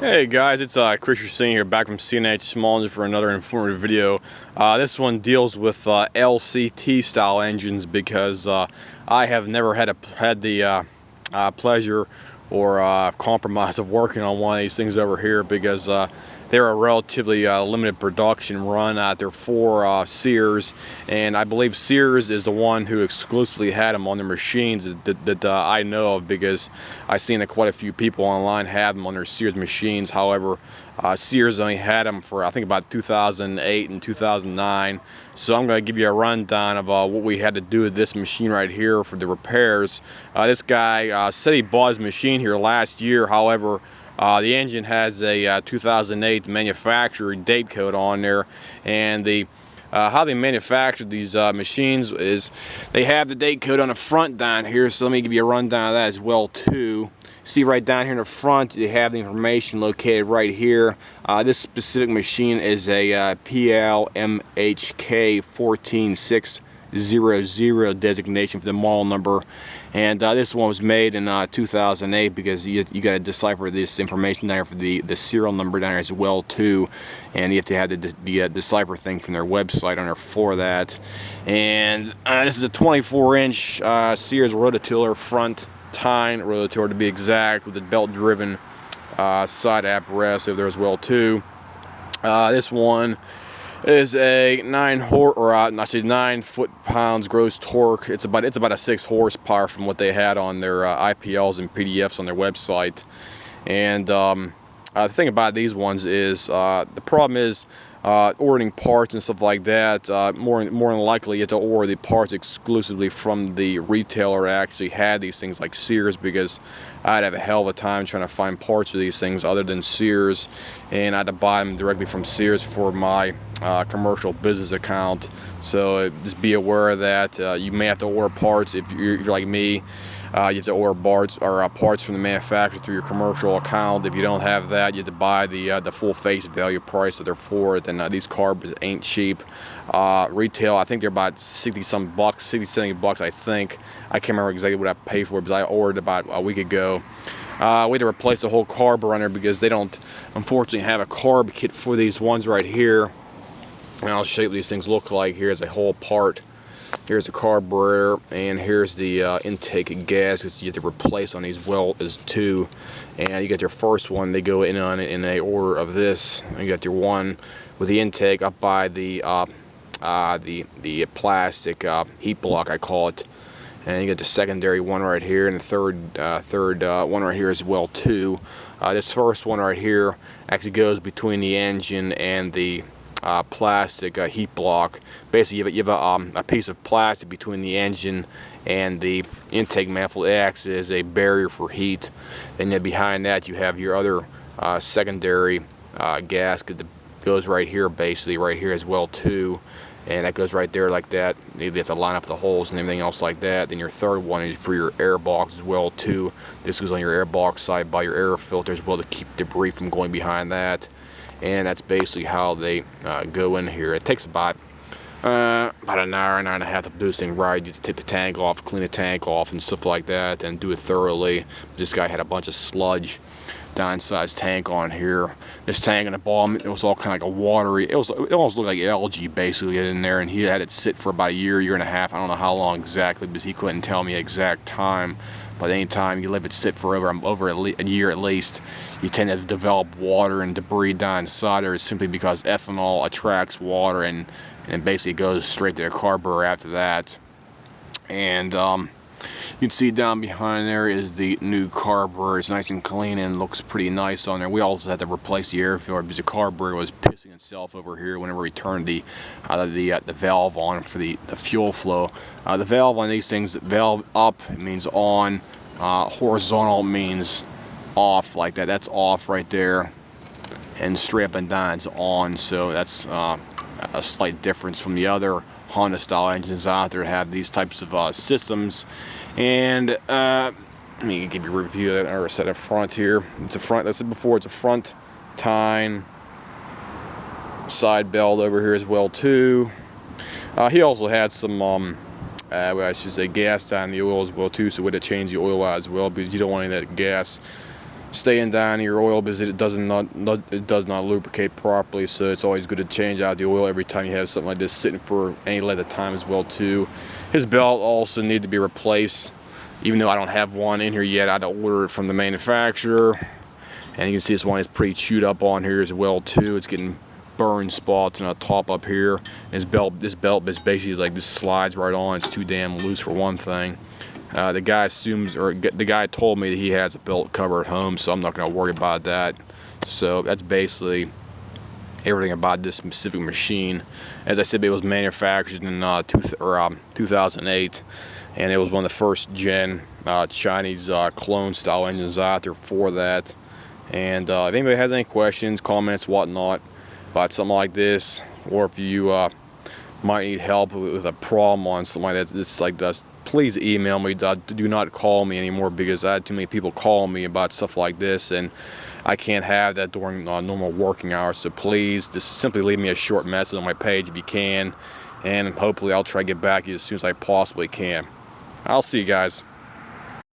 Hey guys, it's Chris Singh here, back from CNH Small Engine for another informative video. This one deals with LCT style engines because I have never had the pleasure or compromise of working on one of these things over here because they're a relatively limited production run out there for Sears, and I believe Sears is the one who exclusively had them on their machines that I know of, because I've seen that quite a few people online have them on their Sears machines. However, Sears only had them for I think about 2008 and 2009. So I'm going to give you a rundown of what we had to do with this machine right here for the repairs. This guy said he bought his machine here last year. However, the engine has a 2008 manufacturer date code on there, and how they manufacture these machines is they have the date code on the front down here. So let me give you a rundown of that as well too. See right down here in the front, you have the information located right here. This specific machine is a PLMHK 14600 designation for the model number, and this one was made in 2008 because you got to decipher this information down here for the serial number down here as well too, and you have to have the decipher thing from their website on there for that. And this is a 24-inch Sears rototiller front tine rotator to be exact, with the belt driven side apparatus over there as well too. This one is a 9 foot-pounds gross torque. It's about a 6 horsepower from what they had on their IPLs and PDFs on their website. And the thing about these ones is the problem is ordering parts and stuff like that. More than likely you have to order the parts exclusively from the retailer that actually had these things, like Sears, because I'd have a hell of a time trying to find parts for these things other than Sears, and I had to buy them directly from Sears for my commercial business account. So just be aware of that. You may have to order parts if you're like me. You have to order parts from the manufacturer through your commercial account. If you don't have that, you have to buy the full face value price that they're for it. And these carbs ain't cheap. Retail, I think they're about 60-some bucks, 70 bucks, I think. I can't remember exactly what I paid for it, because I ordered about a week ago. We had to replace the whole carb on there because they don't, unfortunately, have a carb kit for these ones right here. And I'll show you what these things look like. Here's a whole part. Here's the carburetor, and here's the intake gas that you have to replace on these welds too. And you got your first one, they go in on it in a order of this. You got your one with the intake up by the plastic heat block, I call it. And you got the secondary one right here, and the third one right here as well too. This first one right here actually goes between the engine and the plastic heat block. Basically, you have a piece of plastic between the engine and the intake manifold. It acts as a barrier for heat. And then behind that, you have your other secondary gasket that goes right here, basically right here as well too. And that goes right there like that. You have to line up the holes and everything else like that. Then your third one is for your air box as well too. This goes on your air box side by your air filter as well, to keep debris from going behind that. And that's basically how they go in here. It takes about an hour and a half to do this thing right. You have to take the tank off, clean the tank off and stuff like that, and do it thoroughly. This guy had a bunch of sludge down inside his tank on here. This tank in the bottom, it was all kind of like a watery, it almost looked like algae basically in there, and he had it sit for about a year and a half. I don't know how long exactly, because he couldn't tell me exact time. But anytime you let it sit for over a year at least, you tend to develop water and debris down inside there, simply because ethanol attracts water and basically goes straight to the carburetor after that. And you can see down behind there is the new carburetor. It's nice and clean and looks pretty nice on there. We also had to replace the air filter because the carburetor was pissing itself over here whenever we turned the valve on for the fuel flow. The valve on these things, valve up means on, horizontal means off, like that. That's off right there, and straight up and down is on. So that's a slight difference from the other Honda style engines out there that have these types of systems. And let me give you a review of that, or a set up front here. It's a front, as I said before, it's a front tine, side belt over here as well too. He also had some well, I should say gas down the oil as well too, so we had to change the oil out as well, because you don't want any of that gas staying down in your oil because it does not lubricate properly. So it's always good to change out the oil every time you have something like this sitting for any length of time as well too. His belt also needs to be replaced, even though I don't have one in here yet. I had to order it from the manufacturer, and you can see this one is pretty chewed up on here as well too. It's getting burn spots on the top up here. And this belt is basically like this slides right on. It's too damn loose for one thing. The guy told me that he has a belt cover at home, so I'm not going to worry about that. So that's basically everything about this specific machine. As I said, it was manufactured in 2008, and it was one of the first gen Chinese clone style engines out there for that. And if anybody has any questions, comments, whatnot about something like this, or if you might need help with a problem on something like that, please email me. Do not call me anymore, because I had too many people call me about stuff like this, and I can't have that during normal working hours. So please just simply leave me a short message on my page if you can, and hopefully I'll try to get back to you as soon as I possibly can. I'll see you guys.